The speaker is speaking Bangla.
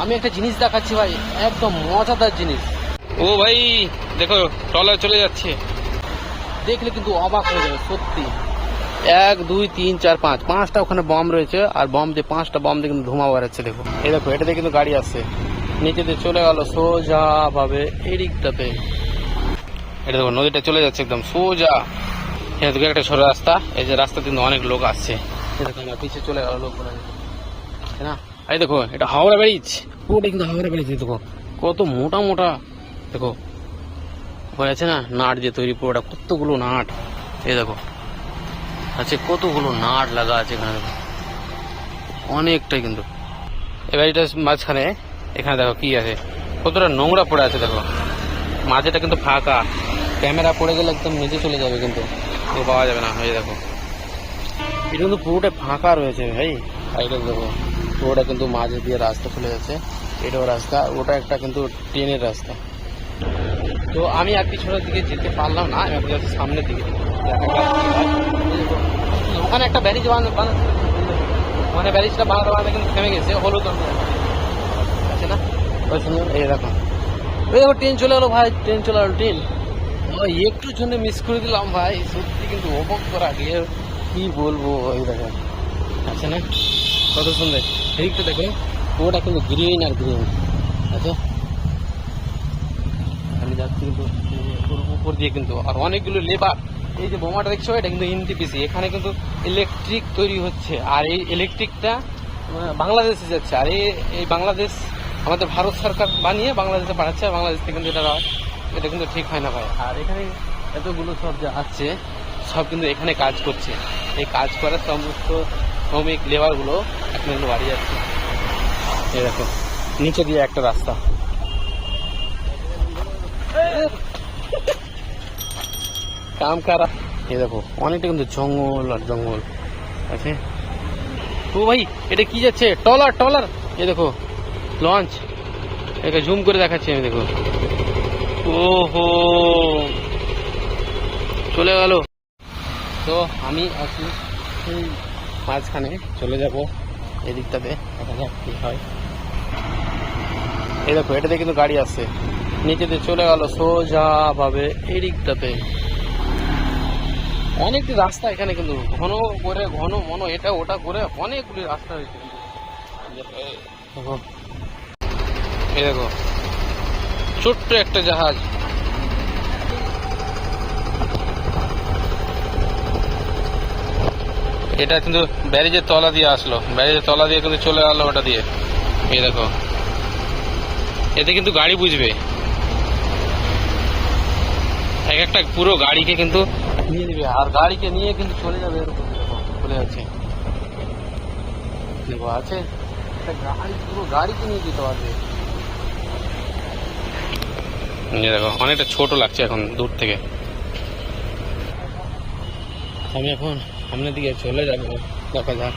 আমি একটা জিনিস দেখাচ্ছি ভাই, একদম মজাদার জিনিস। ও ভাই দেখো ট্রলার চলে যাচ্ছে, দেখলে কিন্তু অবাক হয়ে যাবে সত্যি। 1 2 3 4 5 5টা ওখানে বম রয়েছে, আর বম দিয়ে 5টা বম দিয়ে কিন্তু ধোঁয়া বেরোচ্ছে। দেখো এই দেখো, এটা দিয়ে কিন্তু গাড়ি আসছে, নিচে দিয়ে চলে গেল সোজা ভাবে এদিকটাতে। এটা দেখো নদীটা চলে যাচ্ছে একদম সোজা। এদিকে একটা ছোট রাস্তা, এই যে রাস্তা কিন্তু অনেক লোক আসছে। দেখো আমার পিছিয়ে চলে গেল লোকগুলো না। এই দেখো এটা হাওড়া ব্রিজ, পুরোটা কিন্তু হাওড়া ব্রিজ। দেখো কত মোটা মোটা, দেখো হয়েছে না নাট দিয়ে তৈরি, পুরোটা কতগুলো নাট। এই দেখো আচ্ছা কতগুলো নাট লাগা আছে এখানে, দেখো অনেকটাই কিন্তু। এবার এটা মাঝখানে এখানে দেখো কি আছে, কতটা নোংরা পড়ে আছে। দেখো মাঝেটা কিন্তু ফাঁকা, ক্যামেরা পড়ে গেলে একদম নিচে চলে যাবে, কিন্তু ও পাওয়া যাবে না। এই দেখো এটা কিন্তু পুরোটা ফাঁকা রয়েছে ভাই। সাইডে দেখো পুরোটা কিন্তু মাঝে দিয়ে রাস্তা চলে যাচ্ছে, এটাও রাস্তা, ওটা একটা কিন্তু ট্রেনের রাস্তা। তো আমি আর পিছনের দিকে যেতে পারলাম না, আমি যাচ্ছি সামনের দিকে। ওখানে একটা ব্যারিজ বানাচ্ছে, মানে ব্যারিজটা বানাতে বানাতে কিন্তু থেমে গেছে, হলুদ আছে না ওই সুন্দর। এই দেখো ওই দেখো ট্রেন চলে গেলো ভাই, ট্রেন চলে গেলো, ট্রেন একটুর জন্য মিস করে দিলাম ভাই, সত্যি কিন্তু অবাক করা গিয়ে কি বলবো। এই দেখো আছে না কত সুন্দর, এদিকটা দেখো পুরোটা কিন্তু গ্রিন আর গ্রিন আছে। আমি যাচ্ছি কিন্তু উপর দিয়ে কিন্তু, আর অনেকগুলো লেবার। এই যে বোমাটা দেখছো এটা কিন্তু এনটিপিসি, এখানে কিন্তু ইলেকট্রিক তৈরি হচ্ছে, আর এই ইলেকট্রিকটা বাংলাদেশে যাচ্ছে। আর এই বাংলাদেশ আমাদের ভারত সরকার বানিয়ে বাংলাদেশে পাঠাচ্ছে, আর বাংলাদেশ থেকে কিন্তু এটা কিন্তু ঠিক হয় না ভাই। আর এখানে এতগুলো সব যা আছে সব কিন্তু এখানে কাজ করছে, এই কাজ করার সমস্ত শ্রমিক লেবারগুলো এখন কিন্তু বাড়ি যাচ্ছে। এই দেখো নিচে দিয়ে একটা রাস্তা, কাম কারা। এই দেখো অনেকটা কিন্তু জঙ্গল আর জঙ্গল আছে। ও ভাই এটা কি যাচ্ছে, ট্রলার ট্রলার। এই দেখো লঞ্চ, এটা জুম করে দেখাচ্ছি আমি, দেখো ওহো চলে গেল। তো আমি আছি এই মাঝখানে, চলে যাব এদিকটাতে, দেখা যাক কি হয়। এই দেখো এটাতে কিন্তু গাড়ি আসছে, নিচে দিয়ে চলে গেল সোজা ভাবে এদিকটাতে। অনেকটি রাস্তা এখানে কিন্তু, ঘন করে ঘন মন এটা ওটা করে অনেকগুলি রাস্তা হয়েছে কিন্তু। দেখো এই দেখো ছোট্ট একটা জাহাজ, এটা কিন্তু ব্যারিজের তলা দিয়ে আসলো, ব্যারিজের তলা দিয়ে কিন্তু চলে গেলো ওটা দিয়ে। এই দেখো এতে কিন্তু গাড়ি বুঝবে, এক একটা পুরো গাড়িকে কিন্তু নিয়ে নেবে, আর গাড়িকে নিয়ে কিন্তু চলে যাবে এরকম। দেখো চলে যাচ্ছে, দেখো আছে একটা গাড়ি, পুরো গাড়িকে নিয়ে যেতে পারবে। এই দেখো অনেকটা ছোট লাগছে এখন দূর থেকে। আমি এখন সামনের দিকে চলে যাবো, দেখা যাক।